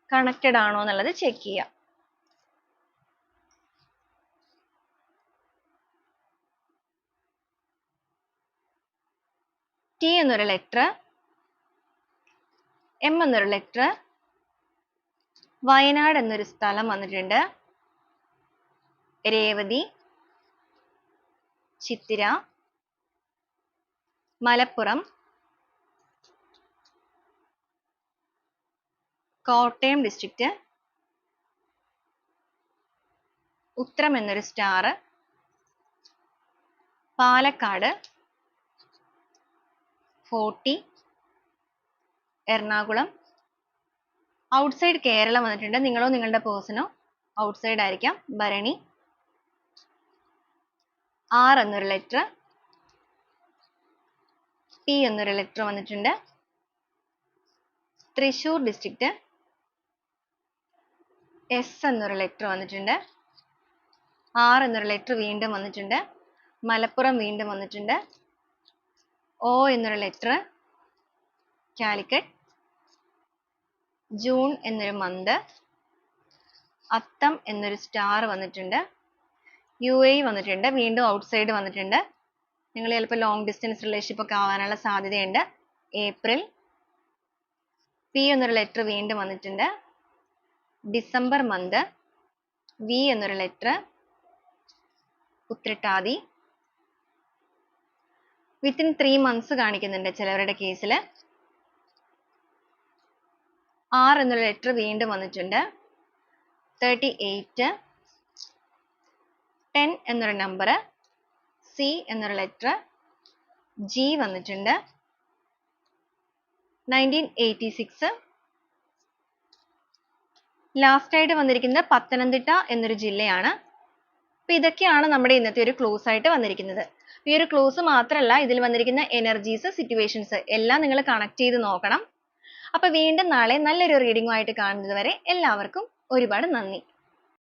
കണക്റ്റഡ് ആണോ എന്നുള്ളത് ചെക്ക് ചെയ്യുക. ടി എന്നൊരു ലെറ്റർ, എം എന്നൊരു ലെറ്റർ, വയനാട് എന്നൊരു സ്ഥലം വന്നിട്ടുണ്ട്, രേവതി, ചിത്തിര, മലപ്പുറം, കോട്ടയം ഡിസ്ട്രിക്റ്റ്, ഉത്രം എന്നൊരു സ്റ്റാർ, പാലക്കാട്, 40, എറണാകുളം, ഔട്ട്സൈഡ് കേരളം വന്നിട്ടുണ്ട്. നിങ്ങളോ നിങ്ങളുടെ പേഴ്സണോ ഔട്ട്സൈഡ് ആയിരിക്കാം, ഭരണി, ആർ എന്നൊരു ലെറ്റർ, പി എന്നൊരു ലെറ്റർ വന്നിട്ടുണ്ട്, തൃശൂർ ഡിസ്ട്രിക്റ്റ്, എസ് എന്നൊരു ലെറ്റർ വന്നിട്ടുണ്ട്, ആർ എന്നൊരു ലെറ്റർ വീണ്ടും വന്നിട്ടുണ്ട്, മലപ്പുറം വീണ്ടും വന്നിട്ടുണ്ട്, ഒ എന്നൊരു ലെറ്റർ, കാലിക്കറ്റ്, ജൂൺ എന്നൊരു മന്ത്, അത്തം എന്നൊരു സ്റ്റാർ വന്നിട്ടുണ്ട്, UAE വന്നിട്ടുണ്ട്, വീണ്ടും ഔട്ട്സൈഡ് വന്നിട്ടുണ്ട്. നിങ്ങൾ ചിലപ്പോൾ ലോങ് ഡിസ്റ്റൻസ് റിലേഷൻഷിപ്പ് ഒക്കെ ആവാനുള്ള സാധ്യതയുണ്ട്. ഏപ്രിൽ, പി എന്നൊരു ലെറ്റർ വീണ്ടും വന്നിട്ടുണ്ട്, ഡിസംബർ മന്ത്, വി എന്നൊരു ലെറ്റർ, ഉത്രട്ടാതി, വിത്തിൻ 3 months കാണിക്കുന്നുണ്ട് ചിലവരുടെ കേസിൽ. ആർ എന്നൊരു ലെറ്റർ വീണ്ടും വന്നിട്ടുണ്ട്, 38, 10 എന്നൊരു നമ്പർ, സി എന്നൊരു ലെറ്റർ, ജി വന്നിട്ടുണ്ട്, 1986, ലാസ്റ്റ് ആയിട്ട് വന്നിരിക്കുന്നത് പത്തനംതിട്ട എന്നൊരു ജില്ലയാണ്. അപ്പൊ ഇതൊക്കെയാണ് നമ്മുടെ ഇന്നത്തെ ഒരു ക്ലൂസ് ആയിട്ട് വന്നിരിക്കുന്നത്. ഈ ഒരു ക്ലൂസ് മാത്രമല്ല, ഇതിൽ വന്നിരിക്കുന്ന എനർജീസ്, സിറ്റുവേഷൻസ് എല്ലാം നിങ്ങൾ കണക്ട് ചെയ്ത് നോക്കണം. അപ്പൊ വീണ്ടും നാളെ നല്ലൊരു റീഡിംഗുമായിട്ട് കാണുന്നത് വരെ എല്ലാവർക്കും ഒരുപാട് നന്ദി.